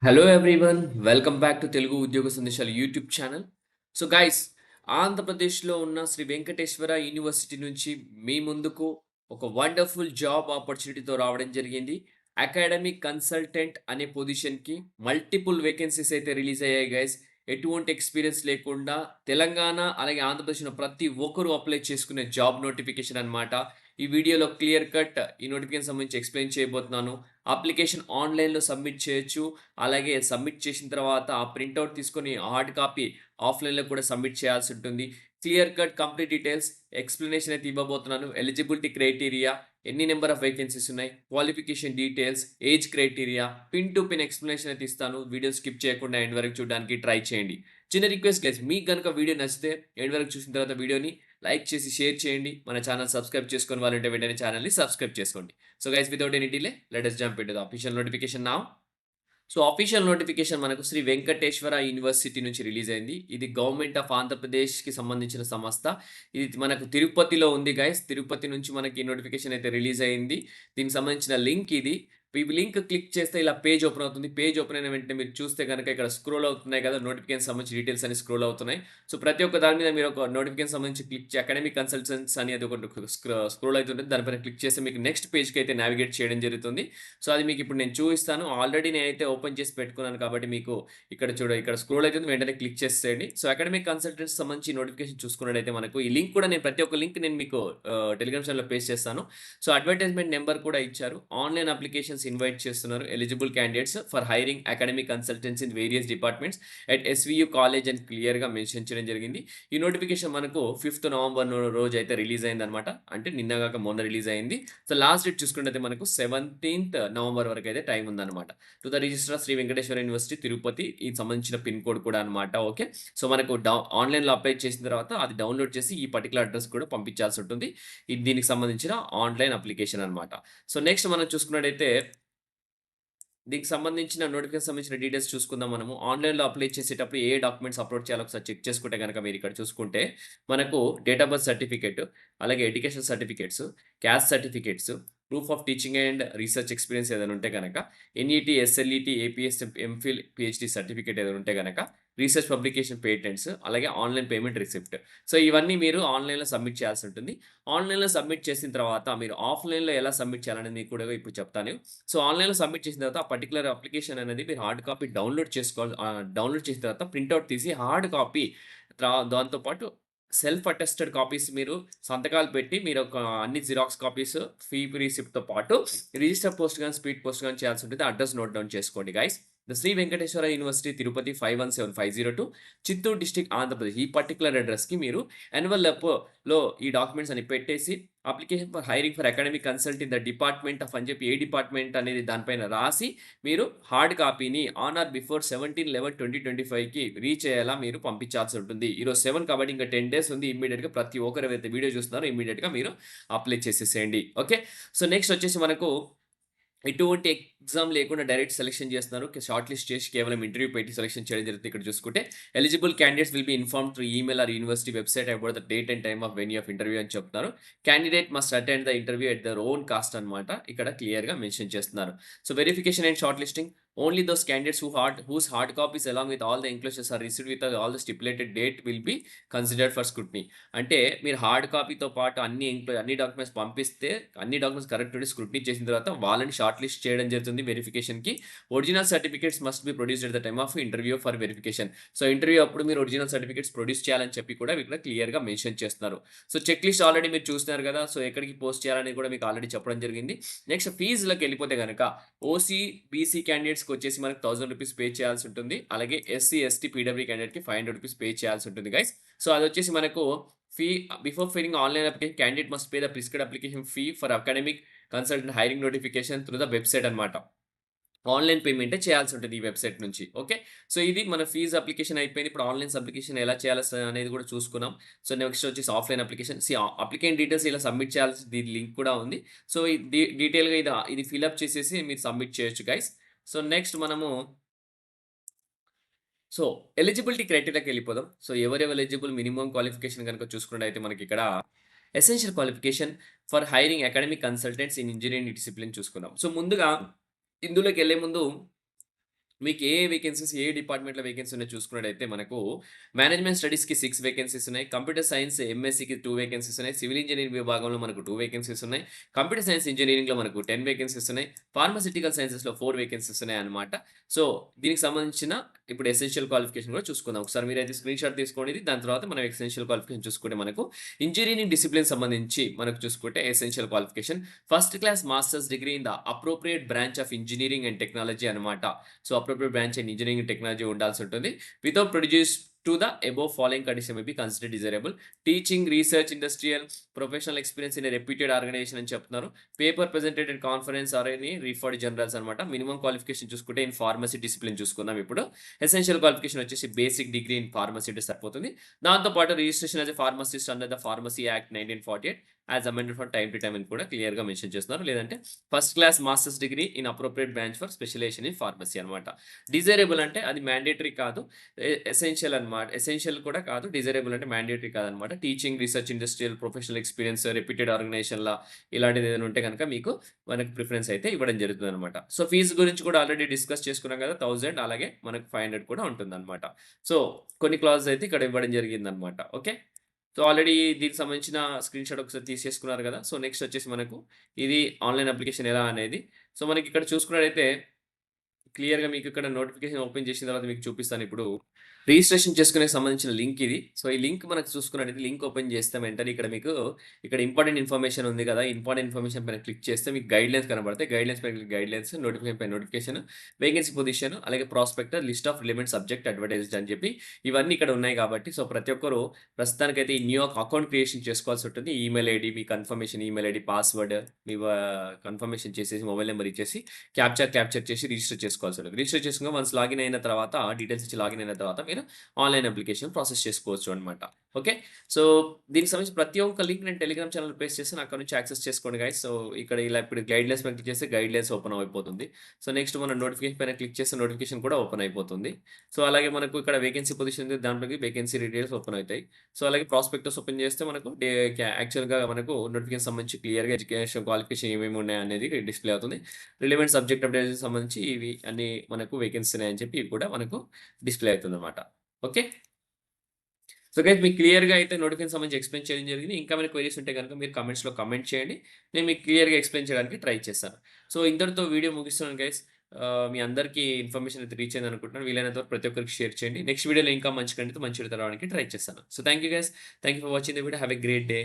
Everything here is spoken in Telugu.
Hello everyone welcome back to Telugu ఉద్యోగ సందేశాలు యూట్యూబ్ ఛానల్. సో గైస్, ఆంధ్రప్రదేశ్లో ఉన్న శ్రీ వెంకటేశ్వర యూనివర్సిటీ నుంచి మీ ముందుకు ఒక వండర్ఫుల్ జాబ్ ఆపర్చునిటీతో రావడం జరిగింది. అకాడమిక్ కన్సల్టెంట్ అనే పొజిషన్కి మల్టిపుల్ వేకెన్సీస్ అయితే రిలీజ్ అయ్యాయి గైస్. ఎటువంటి ఎక్స్పీరియన్స్ లేకుండా తెలంగాణ అలాగే ఆంధ్రప్రదేశ్లో ప్రతి ఒక్కరూ అప్లై చేసుకునే జాబ్ నోటిఫికేషన్ అన్నమాట. ఈ వీడియోలో క్లియర్ కట్ ఈ నోటిఫికేషన్ సంబంధించి ఎక్స్ప్లెయిన్ చేయబోతున్నాను. అప్లికేషన్ ఆన్‌లైన్‌లో సబ్మిట్ చేయొచ్చు. అలాగే సబ్మిట్ చేసిన తర్వాత ఆ ప్రింటౌట్ తీసుకొని హార్డ్ కాపీ ఆఫ్‌లైన్‌లో కూడా సబ్మిట్ చేయాల్సి ఉంటుంది. Clear cut complete details explanation అయితే ఇవ్వబోతున్నాను. ఎలిజిబిలిటీ క్రైటీరియా, ఎన్ని నంబర్ ఆఫ్ వేకెన్సీస్ ఉన్నాయి, qualification details, age criteria, pin to pin explanation అయితే ఇస్తాను. వీడియో స్కిప్ చేయకుండా ఎండ్ వరకు చూడడానికి ట్రై చేయండి. చిన్న రిక్వెస్ట్ గైస్, మీకు గనుక వీడియో నచ్చితే ఎండ్ వరకు చూసిన తర్వాత వీడియోని లైక్ చేసి షేర్ చేయండి. మన ఛానల్ సబ్స్క్రైబ్ చేసుకొని వాళ్ళుంటే వెంటనే ఛానల్‌ని సబ్స్క్రైబ్ చేసుకోండి. So guys, without any delay let us jump into the official notification now. So official notification మనకు శ్రీ వెంకటేశ్వర యూనివర్సిటీ నుంచి రిలీజ్ అయింది. ఇది గవర్నమెంట్ ఆఫ్ ఆంధ్రప్రదేశ్‌కి సంబంధించిన సంస్థ. ఇది మనకు తిరుపతిలో ఉంది గైస్. తిరుపతి నుంచి మనకి నోటిఫికేషన్ అయితే రిలీజ్ అయింది. దీనికి సంబంధించిన లింక్ ఇది. ఈ లింక్ క్లిక్ చేస్తే ఇలా పేజ్ ఓపెన్ అవుతుంది. పేజ్ ఓపెన్ అయిన వెంటనే మీరు చూస్తే గనక ఇక్కడ స్క్రోల్ అవుతున్నాయి కదా! నోటిఫికేషన్ సంబంధించి డీటెయిల్స్ అన్ని స్క్రోల్ అవుతున్నాయి. సో ప్రతి ఒక్క దాని మీద మీరు ఒక నోటిఫికేషన్ సంబంధించి అకాడమిక్ కన్సల్టెంట్స్ అనేది ఒకటి స్క్రోల్ అవుతుంటుంది. దానిపైన క్లిక్ చేస్తే మీకు నెక్స్ట్ పేజ్‌కి అయితే నావిగేట్ చేయడం జరుగుతుంది. సో అది మీకు ఇప్పుడు నేను చూపిస్తాను. ఆల్రెడీ నేనైతే ఓపెన్ చేసి పెట్టుకున్నాను కాబట్టి మీకు ఇక్కడ స్క్రోల్ అయితుంది. వెంటనే క్లిక్ చేసేయండి. సో అకాడమిక్ కన్సల్టెంట్స్ సంబంధించి నోటిఫికేషన్ చూసుకున్నట్టయితే మనకు ఈ లింక్ కూడా నేను ప్రతి ఒక్క లింక్ నేను మీకు టెలిగ్రామ్ ఛానెల్‌లో పేస్ట్ చేస్తాను. సో అడ్వర్టైజ్మెంట్ నెంబర్ కూడా ఇచ్చారు. ఆన్‌లైన్ అప్లికేషన్స్ ఇన్వైట్ చేస్తున్నారు. Eligible candidates for hiring academic consultants in various departments at SVU college అని క్లియర్‌గా మెన్షన్ చేయడం జరిగింది. ఈ నోటిఫికేషన్ మనకు 5థ్ నవంబర్ రోజు అయితే రిలీజ్ అయిందనమాట. అంటే నిన్న గాక మొన్న రిలీజ్ అయింది. సో లాస్ట్ డేట్ చూసుకున్నట్లయితే మనకు 17th నవంబర్ వరకు అయితే టైం ఉందన్నమాట. To the registrar Sri Venkateswara university Tirupati, ఈ సంబంధించిన పిన్ కోడ్ కూడా అనమాట. ఓకే. సో మనకు ఆన్‌లైన్‌లో అప్లై చేసిన తర్వాత అది డౌన్‌లోడ్ చేసి ఈ పర్టిక్యులర్ అడ్రస్ కూడా పంపించాల్సి ఉంటుంది. ఇది దీనికి సంబంధించిన ఆన్‌లైన్ అప్లికేషన్ అనమాట. సో నెక్స్ట్ మనం చూసుకున్నట్టయితే దీనికి సంబంధించిన నోటిఫికేషన్ సంబంధించిన డీటెయిల్స్ చూసుకుందాం మనము. ఆన్‌లైన్‌లో అప్లై చేసేటప్పుడు ఏ డాక్యుమెంట్స్ అప్‌లోడ్ చేయాలో ఒకసారి చెక్ చేసుకుంటే గనక మీరిక్కడ చూసుకుంటే, మనకు డేట్ ఆఫ్ బర్త్ సర్టిఫికేట్, అలాగే education certificates, caste certificates, proof of teaching and research experience ఏదైనా ఉంటే గనక, NET, ఎస్ఎల్‌ఈటీ, APS, MPhil, PhD certificate ఏదైనా ఉంటే గనక, రీసెర్చ్ పబ్లికేషన్ పేటెంట్స్, అలాగే ఆన్‌లైన్ పేమెంట్ రిసిప్ట్. సో ఇవన్నీ మీరు ఆన్‌లైన్‌లో సబ్మిట్ చేయాల్సి ఉంటుంది. ఆన్‌లైన్‌లో సబ్మిట్ చేసిన తర్వాత మీరు ఆఫ్‌లైన్‌లో ఎలా సబ్మిట్ చేయాలనేది మీకు కూడా ఇప్పుడు చెప్తాను. సో, ఆన్‌లైన్‌లో సబ్మిట్ చేసిన తర్వాత ఆ పర్టిక్యులర్ అప్లికేషన్ అనేది మీరు హార్డ్ కాపీ డౌన్‌లోడ్ చేసుకోవాలి. డౌన్‌లోడ్ చేసిన తర్వాత ప్రింటౌట్ తీసి హార్డ్ కాపీ దాంతో పాటు సెల్ఫ్ అటెస్టెడ్ కాపీస్ మీరు సంతకాలు పెట్టి మీరు ఒక అన్ని జిరాక్స్ కాపీస్, ఫీ రిసిప్ట్‌తో పాటు రిజిస్టర్ పోస్ట్ గాని, స్పీడ్ పోస్ట్ గాని చేయాల్సి ఉంటుంది. అడ్రెస్ నోట్ డౌన్ చేసుకోండి guys. The Sri Venkateswara university Tirupati 517502 Chittoor district Andhra Pradesh. ఈ పర్టిక్యులర్ అడ్రెస్‌కి మీరు ఎన్వలప్‌లో ఈ డాక్యుమెంట్స్ అన్ని పెట్టేసి application for hiring for academic consult in the department of అని చెప్పి ఏ డిపార్ట్మెంట్ అనేది దానిపైన రాసి మీరు హార్డ్ కాపీని ఆన్ ఆర్ బిఫోర్ 17/11/2025కి రీచ్ అయ్యేలా మీరు పంపించాల్సి ఉంటుంది. ఈరోజు 7 కాబట్టి ఇంకా 10 డేస్ ఉంది. ఇమ్మీడియేట్‌గా ప్రతి ఒక్కరు ఎవరైతే వీడియో చూస్తున్నారో ఇమ్మీడియేట్‌గా మీరు అప్లై చేసేసేయండి. ఓకే. సో నెక్స్ట్ వచ్చేసి మనకు ఎటువంటి ఎగ్జామ్ లేకుండా డైరెక్ట్ సెలక్షన్ చేస్తున్నారు. షార్ట్ లిస్ట్ చేసి కేవలం ఇంటర్వ్యూ పెట్టి సెలక్షన్ చేయడం జరుగుతుంది. ఇక్కడ చూసుకుంటే eligible candidates will be informed through email or university website about the date and time of venue of interview అని చెప్తున్నారు. Candidate must attend the interview at their own cost అన్నమాట. ఇక్కడ క్లియర్‌గా మెన్షన్ చేస్తున్నారు. So verification and short listing only those candidates whose hard copies along with all the enclosures are received with all the stipulated date will be considered for scrutiny. అంటే మీరు హార్డ్ కాపీతో పాటు అన్ని డాక్యుమెంట్స్ పంపిస్తే అన్ని డాక్యుమెంట్స్ కరెక్ట్ ఉండి స్క్రూటినీ చేసిన తర్వాత వాళ్ళని షార్ట్ లిస్ట్ చేయడం జరుగుతుంది వెరిఫికేషన్‌కి. Original certificates must be produced at the time of interview for verification. So interview అప్పుడు మీరు ఒరిజినల్ సర్టిఫికేట్స్ ప్రొడ్యూస్ చేయాలని చెప్పి కూడా ఇక్కడ క్లియర్‌గా మెన్షన్ చేస్తున్నారు. సో చెక్ లిస్ట్ ఆల్రెడీ మీరు చూస్తున్నారు కదా! సో ఎక్కడికి పోస్ట్ చేయాలని కూడా మీకు ఆల్రెడీ చెప్పడం జరిగింది. నెక్స్ట్ ఫీజులకెళ్ళిపోతే గనక ఓసీ, బీసీ క్యాండిడేట్స్‌కి వచ్చేసి మనకు రూ. 1000 పే చేయాల్సి ఉంటుంది. అలాగే ఎస్సీ, ఎస్టీ, పీడబ్ల్యూ క్యాండిడేట్‌కి రూ. 500 పే చేయాల్సి ఉంటుంది గైస్. సో అదొచ్చేసి మనకు fee before filling online application candidate must pay the prescribed application fee for academic consultant hiring notification through the website అన్నమాట. ఆన్‌లైన్ పేమెంటే చేయాల్సి ఉంటుంది ఈ వెబ్‌సైట్ నుంచి. ఓకే. సో ఇది మన ఫీజ్ అప్లికేషన్ అయిపోయింది. ఇప్పుడు ఆన్‌లైన్ అప్లికేషన్ ఎలా చేయాలో అనేది కూడా చూసుకున్నాం. సో నెక్స్ట్ వచ్చేసి ఆఫ్‌లైన్ అప్లికేషన్. అప్లికెంట్ డీటెయిల్స్ ఇలా సబ్మిట్ చేయాల్సి దీని లింక్ కూడా ఉంది. సో డీటెయిల్‌గా ఇది ఫిల్ అప్ చేసేసి మీరు సబ్మిట్ చేయొచ్చు గైస్. సో నెక్స్ట్ మనము సో ఎలిజిబిలిటీ క్రైటీరియాకెళ్ళిపోదాం. సో ఎవరెవరు ఎలిజిబుల్ మినిమమ్ క్వాలిఫికేషన్ గనుక చూసుకున్నట్టయితే మనకిక్కడ essential qualification for hiring academic consultants in engineering discipline చూసుకుందాం. సో ముందుగా ఇందులోకెళ్ళే ముందు మీకు ఏ వేకెన్సీస్ ఏ డిపార్ట్‌మెంట్‌లో వేకెన్సీ ఉన్నాయో చూసుకున్నట్టయితే మనకు మేనేజ్మెంట్ స్టడీస్‌కి 6 వేకెన్సీస్ ఉన్నాయి. కంప్యూటర్ సైన్స్ ఎంఎస్‌సికి 2 వేకెన్సీస్ ఉన్నాయి. సివిల్ ఇంజినీరింగ్ విభాగంలో మనకు 2 వేకెన్సీస్ ఉన్నాయి. కంప్యూటర్ సైన్స్ ఇంజినీరింగ్‌లో మనకు 10 వేకెన్సీస్ ఉన్నాయి. ఫార్మాస్యూటికల్ సైన్సెస్‌లో 4 వేకెన్సీస్ ఉన్నాయన్నమాట. సో, దీనికి సంబంధించిన ఇప్పుడు ఎసెన్షియల్ క్వాలిఫికేషన్ కూడా చూసుకుందాం. ఒకసారి మీరైతే స్క్రీన్‌షాట్ తీసుకోండి ఇది. దాని తర్వాత మనం ఎసెన్షియల్ క్వాలిఫికేషన్ చూసుకుంటే మనకు ఇంజినీరింగ్ డిసిప్లిన్ సంబంధించి మనకు చూసుకుంటే essential qualification first class masters degree in the appropriate branch of engineering and technology అన్నమాట. So, appropriate branch in engineering technology ఉండాల్సి ఉంటుంది. Without produce to the above following condition may be considered desirable. Teaching, research, industrial, professional experience in a reputed organization అని చెప్తున్నారు. Paper presented in conference or any referred journals అన్నమాట. మినిమమ్ క్వాలిఫికేషన్ చూసుకుంటే ఇన్ ఫార్మసీ డిసిప్లిన్ చూసుకుందాం ఇప్పుడు. ఎసెన్షియల్ క్వాలిఫికేషన్ వచ్చేసి బేసిక్ డిగ్రీ ఇన్ ఫార్మసీ ఉంటే సరిపోతుంది. దాంతో పాటు registration as a pharmacist under the pharmacy act 1948 as amended from time to time అని కూడా క్లియర్‌గా మెన్షన్ చేస్తున్నారు. లేదంటే first class masters degree in appropriate branch for specialization in pharmacy అన్నమాట. డిజైరబుల్ అంటే అది మ్యాండేటరీ కాదు. ఎసెన్షియల్ అన్నమాట. ఎసెన్షియల్ కూడా కాదు. డిజైరబుల్ అంటే మ్యాండేటరీ కాదన్నమాట. Teaching, research, industrial, professional experience, reputed ఆర్గనైజేషన్‌ల ఇలాంటిది ఏదైనా ఉంటే గనక మీకు మనకు ప్రిఫరెన్స్ అయితే ఇవ్వడం జరుగుతుందన్నమాట. సో, ఫీస్ గురించి కూడా ఆల్రెడీ డిస్కస్ చేసుకున్నాం కదా! 1000 అలాగే మనకు 500 కూడా ఉంటుందన్నమాట. సో, కొన్ని క్లాజెస్ అయితే ఇక్కడ ఇవ్వడం జరిగిందన్నమాట. ఓకే. సో, ఆల్రెడీ దీనికి సంబంధించిన స్క్రీన్‌షాట్ ఒకసారి తీసేసుకున్నారు గదా! సో, నెక్స్ట్ వచ్చేసి మనకు ఇది ఆన్‌లైన్ అప్లికేషన్ ఎలా అనేది. సో, మనకిక్కడ చూసుకున్నట్టయితే క్లియర్‌గా మీకిక్కడ నోటిఫికేషన్ ఓపెన్ చేసిన తర్వాత మీకు చూపిస్తానిప్పుడు. రిజిస్ట్రేషన్ చేసుకునేకి సంబంధించిన లింక్ ఇది. సో, ఈ లింక్ మనకు చూసుకున్నట్టయితే లింక్ ఓపెన్ చేస్తే వెంటనే ఇక్కడ మీకు ఇక్కడ ఇంపార్టెంట్ ఇన్ఫర్మేషన్ ఉంది కదా! ఇంపార్టెంట్ ఇన్ఫర్మేషన్ పైన క్లిక్ చేస్తే మీకు గైడ్‌లైన్స్ కనపడతాయి. గైడ్‌లైన్స్ పైన గైడ్‌లైన్స్, నోటిఫికేషన్ పైన నోటిఫికేషన్, వేకెన్సీ పొజిషన్, అలాగే prospector, list of relevant subject advertised అని చెప్పి ఇవన్నీ ఇక్కడ ఉన్నాయి కాబట్టి సో, ప్రతి ఒక్కరు ప్రస్తుతానికైతే ఈ న్యూ అకౌంట్ క్రియేషన్ చేసుకోవాల్సి ఉంటుంది. ఈమెయిల్ ఐడీ, మీ కన్ఫర్మేషన్ ఈమెయిల్ ఐడీ, పాస్వర్డ్ మీ కన్ఫర్మేషన్ చేసేసి మొబైల్ నంబర్ ఇచ్చేసి క్యాప్చర్ చేసి రిజిస్టర్ చేసుకోవాల్సి ఉంటుంది. రిజిస్టర్ చేసుకొని వన్స్ లాగిన్ అయిన తర్వాత డీటెయిల్స్ ఇచ్చి లాగిన్ అయిన తర్వాత మీరు ఆన్‌లైన్ అప్లికేషన్ ప్రాసెస్ చేసుకోవచ్చు అన్నమాట. ఓకే. సో, దీనికి సంబంధించిన ప్రతి ఒక్క లింక్ నేను టెలిగ్రామ్ ఛానెల్‌లో పేస్ట్ చేస్తాను. అక్కడి నుంచి యాక్సెస్ చేసుకోండి గైస్. సో, ఇక్కడ ఇలా ఇప్పుడు గైడ్‌లైన్స్ పైన క్లిక్ చేస్తే గైడ్‌లైన్స్ ఓపెన్ అయిపోతుంది. సో, నెక్స్ట్ మనం నోటిఫికేషన్ పైన క్లిక్ చేస్తే నోటిఫికేషన్ కూడా ఓపెన్ అయిపోతుంది. సో, అలాగే మనకు ఇక్కడ వేకెన్సీ పొజిషన్ ఉంది. దాంట్లోకి వేకెన్సీ డీటెయిల్స్ ఓపెన్ అయితాయి. సో, అలాగే ప్రాస్పెక్టస్ ఓపెన్ చేస్తే మనకు యాక్చువల్‌గా మనకు నోటిఫికేషన్ సంబంధించి క్లియర్‌గా ఎడ్యుకేషన్ క్వాలిఫికేషన్ ఏమేమి ఉన్నాయనేది డిస్‌ప్లే అవుతుంది. రిలవెంట్ సబ్జెక్ట్ అప్డేట్స్‌కి సంబంధించి ఇవి అన్నీ మనకు వేకెన్సీ ఉన్నాయని చెప్పి ఇవి కూడా మనకు డిస్‌ప్లే అవుతుందన్నమాట. ఓకే. సో, గైస్ మీకు క్లియర్‌గా అయితే నోటిఫికేషన్ సంబంధించి ఎక్స్‌ప్లెయిన్ చేయడం జరిగింది. ఇంకా ఏమైనా క్వెరీస్ ఉంటే గనుక మీరు కామెంట్స్‌లో కామెంట్ చేయండి. నేను మీకు క్లియర్‌గా ఎక్స్‌ప్లెయిన్ చేయడానికి ట్రై చేస్తాను. సో, ఇంతటితో వీడియో ముగిస్తున్నాను గైస్. మీ అందరికీ ఇన్ఫర్మేషన్ అయితే రీచ్ అయిందనుకుంటున్నాను. వీలైనంత వరకు ప్రతి ఒక్కరికి షేర్ చేయండి. నెక్స్ట్ వీడియోలో ఇంకా మంచి కంటెంట్‌తో మంచి వీడియో తేవడానికి ట్రై చేస్తాను. So, thank you guys. Thank you for watching the video. Have a great day.